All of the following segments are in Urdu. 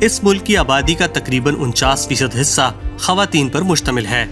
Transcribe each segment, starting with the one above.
اس ملک کی آبادی کا تقریباً 49% حصہ خواتین پر مشتمل ہے،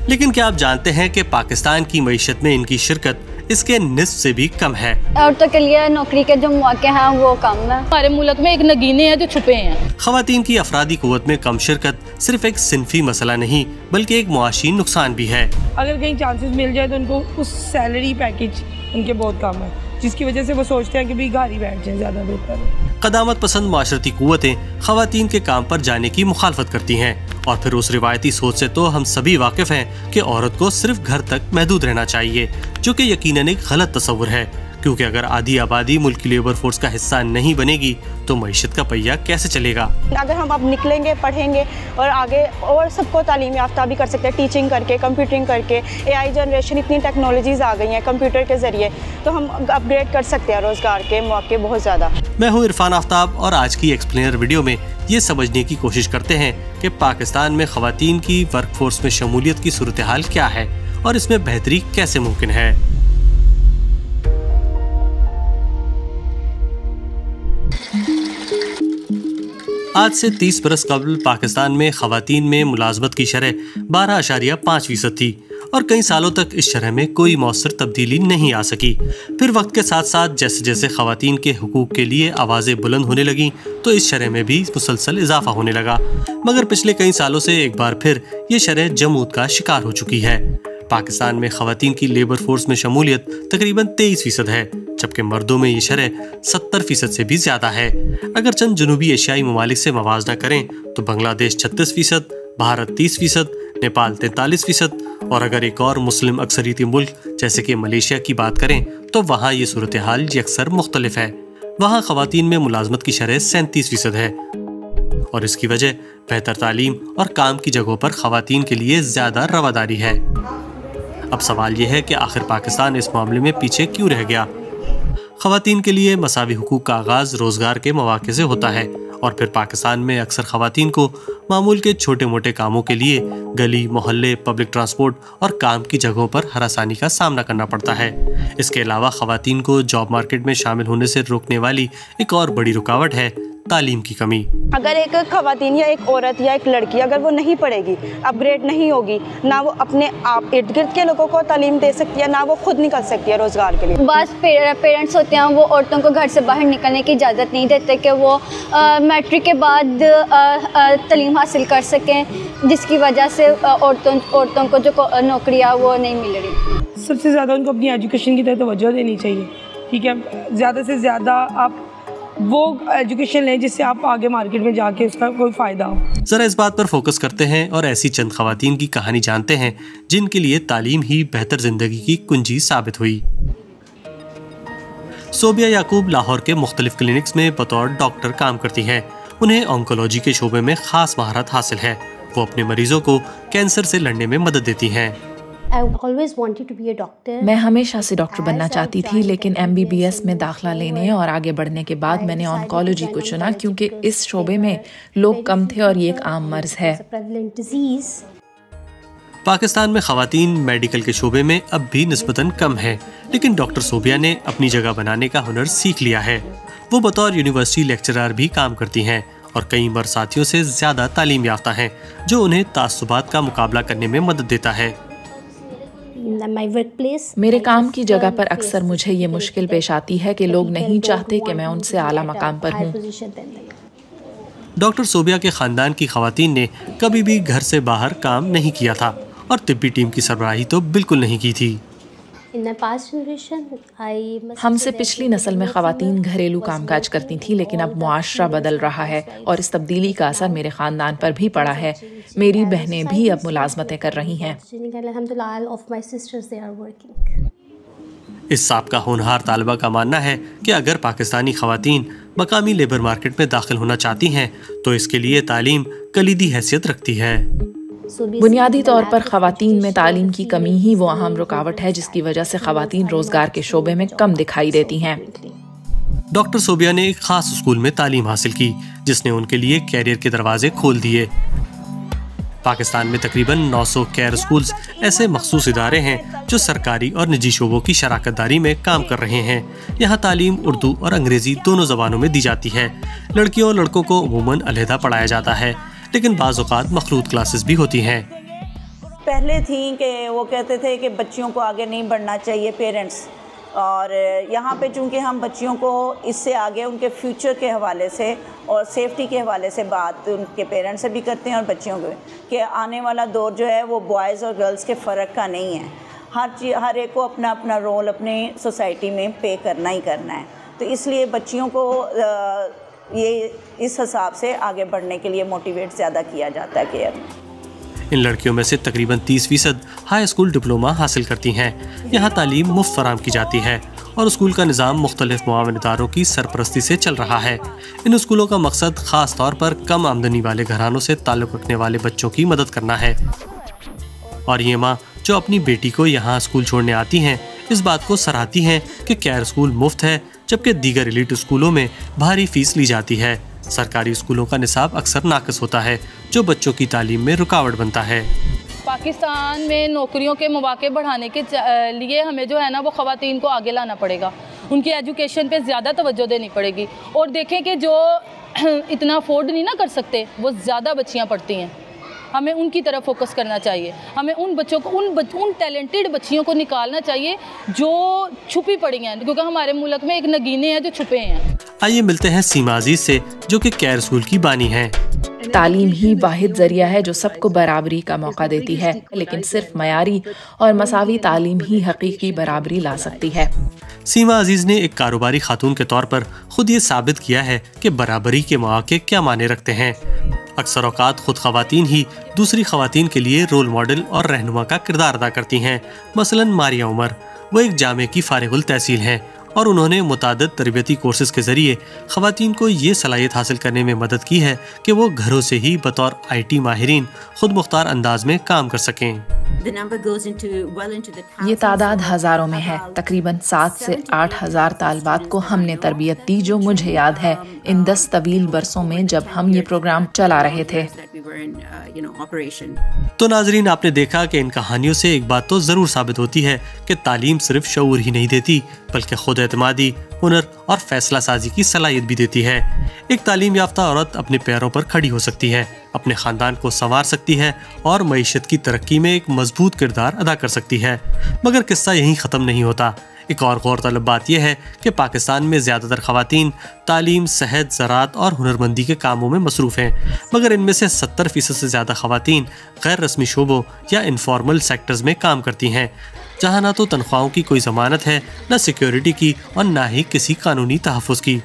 لیکن کیا آپ جانتے ہیں کہ پاکستان کی معیشت میں ان کی شرکت اس کے نصف سے بھی کم ہے۔ عورتوں کے لیے نوکری کے جو مواقع ہیں وہ کم ہیں۔ ہمارے ملک میں ایک نگینے ہیں جو چھپے ہیں۔ خواتین کی افرادی قوت میں کم شرکت صرف ایک صنفی مسئلہ نہیں بلکہ ایک معاشی نقصان بھی ہے۔ اگر کہیں چانسز مل جائے تو ان کو اس سیلری پیکیج ان کے بہت کم ہے، جس کی وجہ سے وہ سوچتے ہیں کہ بھی گھر ہی بیٹھ جائیں، زیادہ بہتر ہے۔ قدامت پسند معاشرتی قوتیں خواتین کے کام پر جانے کی مخالفت کرتی ہیں، اور پھر اس روایتی سوچ سے تو ہم سبھی واقف ہیں کہ عورت کو صرف گھر تک محدود رہنا چاہیے، جو کہ یقیناً ایک غلط تصور ہے، کیونکہ اگر آدھی آبادی ملک کی لیبر فورس کا حصہ نہیں بنے گی تو معیشت کا پہیہ کیسے چلے گا؟ اگر ہم اب نکلیں گے، پڑھیں گے اور آگے اور سب کو تعلیم یافتہ بھی کر سکتے ہیں، ٹیچنگ کر کے، کمپیوٹرنگ کر کے، اے آئی جنریشن، اتنی ٹیکنالوجیز آ گئی ہیں کمپیوٹر کے ذریعے، تو ہم اپ گریڈ کر سکتے ہیں روزگار کے مواقع بہت زیادہ۔ میں ہوں عرفان آفتاب، اور آج کی ایکسپلینر ویڈیو میں یہ سمجھنے کی کوشش کرتے ہیں کہ پاکستان میں خواتین کی ورک فورس میں شمولیت کی صورتحال کیا ہے اور اس میں بہتری کیسے ممکن ہے۔ آج سے 30 برس قبل پاکستان میں خواتین میں ملازمت کی شرح 12.5% تھی، اور کئی سالوں تک اس شرح میں کوئی مؤثر تبدیلی نہیں آ سکی۔ پھر وقت کے ساتھ ساتھ جیسے جیسے خواتین کے حقوق کے لیے آوازیں بلند ہونے لگیں تو اس شرح میں بھی مسلسل اضافہ ہونے لگا، مگر پچھلے کئی سالوں سے ایک بار پھر یہ شرح جمود کا شکار ہو چکی ہے۔ پاکستان میں خواتین کی لیبر فورس میں شمولیت تقریباً 23% ہے، جبکہ مردوں میں یہ شرح 70% سے بھی زیادہ ہے۔ اگر چند جنوبی ایشیائی ممالک سے موازنہ کریں تو بنگلہ دیش 36%، بھارت 30%، نیپال 43%، اور اگر ایک اور مسلم اکثریتی ملک جیسے کہ ملیشیا کی بات کریں تو وہاں یہ صورتحال یکسر مختلف ہے۔ وہاں خواتین میں ملازمت کی شرح 37% ہے، اور اس کی وجہ بہتر تعلیم اور کام کی جگہوں پر خواتین کے لیے زیادہ رواداری ہے۔ اب سوال یہ ہے کہ آخر پاکستان اس معاملے میں پیچھے کیوں رہ گیا؟ خواتین کے لیے مساوی حقوق کا آغاز روزگار کے مواقع سے ہوتا ہے، اور پھر پاکستان میں اکثر خواتین کو معمول کے چھوٹے موٹے کاموں کے لیے گلی محلے، پبلک ٹرانسپورٹ اور کام کی جگہوں پر ہراسانی کا سامنا کرنا پڑتا ہے۔ اس کے علاوہ خواتین کو جاب مارکیٹ میں شامل ہونے سے روکنے والی ایک اور بڑی رکاوٹ ہے تعلیم کی کمی۔ اگر ایک خواتین یا ایک عورت یا ایک لڑکی اگر وہ نہیں پڑھے گی، اپ گریڈ نہیں ہوگی، نہ وہ اپنے آپ ارد گرد کے لوگوں کو تعلیم دے سکتی ہے، نہ وہ خود نکل سکتی ہے روزگار کے لیے۔ بعض پیرنٹس ہوتے ہیں وہ عورتوں کو گھر سے باہر نکلنے کی اجازت نہیں دیتے کہ وہ میٹرک کے بعد تعلیم حاصل کر سکیں، جس کی وجہ سے عورتوں کو جو نوکریاں وہ نہیں مل رہی۔ سب سے زیادہ ان کو اپنی ایجوکیشن کی طرف توجہ دینی چاہیے، ٹھیک ہے؟ زیادہ سے زیادہ آپ وہ ایجوکیشن لیں جس سے آپ آگے مارکیٹ میں جا کے اس کا کوئی فائدہ ہو۔ ذرا اس بات پر فوکس کرتے ہیں اور ایسی چند خواتین کی کہانی جانتے ہیں جن کے لیے تعلیم ہی بہتر زندگی کی کنجی ثابت ہوئی۔ صوبیہ یعقوب لاہور کے مختلف کلینکس میں بطور ڈاکٹر کام کرتی ہیں۔ انہیں آنکولوجی کے شعبے میں خاص مہارت حاصل ہے۔ وہ اپنے مریضوں کو کینسر سے لڑنے میں مدد دیتی ہیں۔ میں ہمیشہ سے ڈاکٹر بننا چاہتی تھی، لیکن MBBS میں داخلہ لینے اور آگے بڑھنے کے بعد میں نے آنکولوجی کو چنا کیونکہ اس شعبے میں لوگ کم تھے اور یہ ایک عام مرض ہے۔ پاکستان میں خواتین میڈیکل کے شعبے میں اب بھی نسبتاً کم ہیں، لیکن ڈاکٹر صوبیہ نے اپنی جگہ بنانے کا ہنر سیکھ لیا ہے۔ وہ بطور یونیورسٹی لیکچرر بھی کام کرتی ہیں اور کئی مرد ساتھیوں سے زیادہ تعلیم یافتہ ہیں، جو انہیں تعصبات کا مقابلہ کرنے میں مدد دیتا ہے۔ میرے کام کی جگہ پر اکثر مجھے یہ مشکل پیش آتی ہے کہ لوگ نہیں چاہتے کہ میں ان سے اعلیٰ مقام پر ہوں۔ ڈاکٹر صوبیہ کے خاندان کی خواتین نے کبھی بھی گھر سے باہر کام نہیں کیا تھا اور طبی ٹیم کی سربراہی تو بالکل نہیں کی تھی۔ ہم سے پچھلی نسل میں خواتین گھریلو کام کاج کرتی تھیں، لیکن اب معاشرہ بدل رہا ہے اور اس تبدیلی کا اثر میرے خاندان پر بھی پڑا ہے۔ میری بہنیں بھی اب ملازمتیں کر رہی ہیں۔ اس سابقہ ہونہار طالبہ کا ماننا ہے کہ اگر پاکستانی خواتین مقامی لیبر مارکیٹ میں داخل ہونا چاہتی ہیں تو اس کے لیے تعلیم کلیدی حیثیت رکھتی ہے۔ بنیادی طور پر خواتین میں تعلیم کی کمی ہی وہ اہم رکاوٹ ہے جس کی وجہ سے خواتین روزگار کے شعبے میں کم دکھائی دیتی ہیں۔ ڈاکٹر صوبیہ نے ایک خاص اسکول میں تعلیم حاصل کی جس نے ان کے لیے کیریئر کے دروازے کھول دیے۔ پاکستان میں تقریباً 900 کیئر اسکولز ایسے مخصوص ادارے ہیں جو سرکاری اور نجی شعبوں کی شراکت داری میں کام کر رہے ہیں۔ یہاں تعلیم اردو اور انگریزی دونوں زبانوں میں دی جاتی ہے۔ لڑکیوں اور لڑکوں کو عموماً علیحدہ پڑھایا جاتا ہے، لیکن بعض اوقات مخلوط کلاسز بھی ہوتی ہیں۔ پہلے تھیں کہ وہ کہتے تھے کہ بچیوں کو آگے نہیں بڑھنا چاہیے پیرنٹس، اور یہاں پہ چونکہ ہم بچیوں کو اس سے آگے ان کے فیوچر کے حوالے سے اور سیفٹی کے حوالے سے بات ان کے پیرنٹس سے بھی کرتے ہیں اور بچیوں کو، کہ آنے والا دور جو ہے وہ بوائز اور گرلز کے فرق کا نہیں ہے، ہر ایک کو اپنا اپنا رول اپنے سوسائٹی میں پے کرنا ہی کرنا ہے، تو اس لیے بچیوں کو یہ اس حساب سے آگے بڑھنے کے لیے موٹیویٹ زیادہ کیا جاتا ہے کیئر میں۔ ان لڑکیوں میں سے تقریباً 30% ہائی اسکول ڈپلوما حاصل کرتی ہیں۔ یہاں تعلیم مفت فراہم کی جاتی ہے اور اسکول کا نظام مختلف معاون اداروں کی سرپرستی سے چل رہا ہے۔ ان اسکولوں کا مقصد خاص طور پر کم آمدنی والے گھرانوں سے تعلق رکھنے والے بچوں کی مدد کرنا ہے، اور یہ ماں جو اپنی بیٹی کو یہاں اسکول چھوڑنے آتی ہیں اس بات کو سراہتی ہیں کہ کیئر اسکول مفت ہے، جبکہ دیگر ایلیٹ اسکولوں میں بھاری فیس لی جاتی ہے۔ سرکاری اسکولوں کا نصاب اکثر ناقص ہوتا ہے، جو بچوں کی تعلیم میں رکاوٹ بنتا ہے۔ پاکستان میں نوکریوں کے مواقع بڑھانے کے لیے ہمیں جو ہے نا وہ خواتین کو آگے لانا پڑے گا، ان کی ایجوکیشن پہ زیادہ توجہ دینی پڑے گی، اور دیکھیں کہ جو اتنا افورڈ نہیں نہ کر سکتے وہ زیادہ بچیاں پڑھتی ہیں، ہمیں ان کی طرف فوکس کرنا چاہیے، ہمیں ان بچوں کو ان ٹیلنٹڈ بچیوں کو نکالنا چاہیے جو چھپی پڑی ہیں، کیونکہ ہمارے ملک میں ایک نگینے ہیں جو چھپے ہیں۔ آئیے ملتے ہیں سیما عزیز سے جو کہ کیئر اسکول کی بانی ہیں۔ تعلیم ہی واحد ذریعہ ہے جو سب کو برابری کا موقع دیتی ہے، لیکن صرف معیاری اور مساوی تعلیم ہی حقیقی برابری لا سکتی ہے۔ سیما عزیز نے ایک کاروباری خاتون کے طور پر خود یہ ثابت کیا ہے کہ برابری کے مواقع کیا معنی رکھتے ہیں۔ اکثر اوقات خود خواتین ہی دوسری خواتین کے لیے رول ماڈل اور رہنما کا کردار ادا کرتی ہیں۔ مثلاً ماریہ عمر، وہ ایک جامعے کی فارغ التحصیل ہیں اور انہوں نے متعدد تربیتی کورسز کے ذریعے خواتین کو یہ صلاحیت حاصل کرنے میں مدد کی ہے کہ وہ گھروں سے ہی بطور IT ماہرین خود مختار انداز میں کام کر سکیں۔ یہ تعداد ہزاروں میں ہے۔ تقریباً 7 سے 8 ہزار طالبات کو ہم نے تربیت دی، جو مجھے یاد ہے ان 10 طویل برسوں میں جب ہم یہ پروگرام چلا رہے تھے۔ تو ناظرین، آپ نے دیکھا کہ ان کہانیوں سے ایک بات تو ضرور ثابت ہوتی ہے کہ تعلیم صرف شعور ہی نہیں دیتی بلکہ خود اعتمادی، ہنر اور فیصلہ سازی کی صلاحیت بھی دیتی ہے۔ ایک تعلیم یافتہ عورت اپنے پیروں پر کھڑی ہو سکتی ہے، اپنے خاندان کو سنوار سکتی ہے اور معیشت کی ترقی میں ایک مضبوط کردار ادا کر سکتی ہے۔ مگر قصہ یہیں ختم نہیں ہوتا۔ ایک اور غور طلب بات یہ ہے کہ پاکستان میں زیادہ تر خواتین تعلیم، صحت، زراعت اور ہنرمندی کے کاموں میں مصروف ہیں، مگر ان میں سے 70% سے زیادہ خواتین غیر رسمی شعبوں یا انفارمل سیکٹرز میں کام کرتی ہیں، جہاں نہ تو تنخواہوں کی کوئی ضمانت ہے، نہ سیکیورٹی کی اور نہ ہی کسی قانونی تحفظ کی۔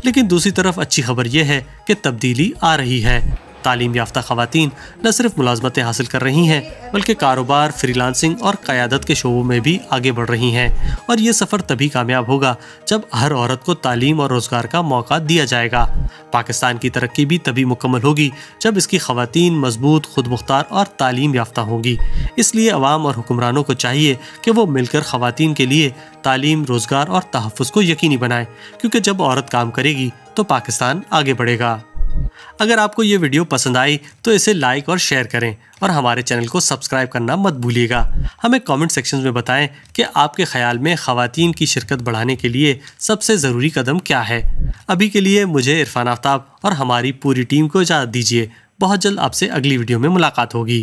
لیکن دوسری طرف اچھی خبر یہ ہے کہ تبدیلی آ رہی ہے۔ تعلیم یافتہ خواتین نہ صرف ملازمتیں حاصل کر رہی ہیں بلکہ کاروبار، فری لانسنگ اور قیادت کے شعبوں میں بھی آگے بڑھ رہی ہیں، اور یہ سفر تبھی کامیاب ہوگا جب ہر عورت کو تعلیم اور روزگار کا موقع دیا جائے گا۔ پاکستان کی ترقی بھی تبھی مکمل ہوگی جب اس کی خواتین مضبوط، خود مختار اور تعلیم یافتہ ہوں گی۔ اس لیے عوام اور حکمرانوں کو چاہیے کہ وہ مل کر خواتین کے لیے تعلیم، روزگار اور تحفظ کو یقینی بنائیں، کیونکہ جب عورت کام کرے گی تو پاکستان آگے بڑھے گا۔ اگر آپ کو یہ ویڈیو پسند آئی تو اسے لائک اور شیئر کریں اور ہمارے چینل کو سبسکرائب کرنا مت بھولیے گا۔ ہمیں کامنٹ سیکشن میں بتائیں کہ آپ کے خیال میں خواتین کی شرکت بڑھانے کے لیے سب سے ضروری قدم کیا ہے۔ ابھی کے لیے مجھے عرفان آفتاب اور ہماری پوری ٹیم کو اجازت دیجیے۔ بہت جلد آپ سے اگلی ویڈیو میں ملاقات ہوگی۔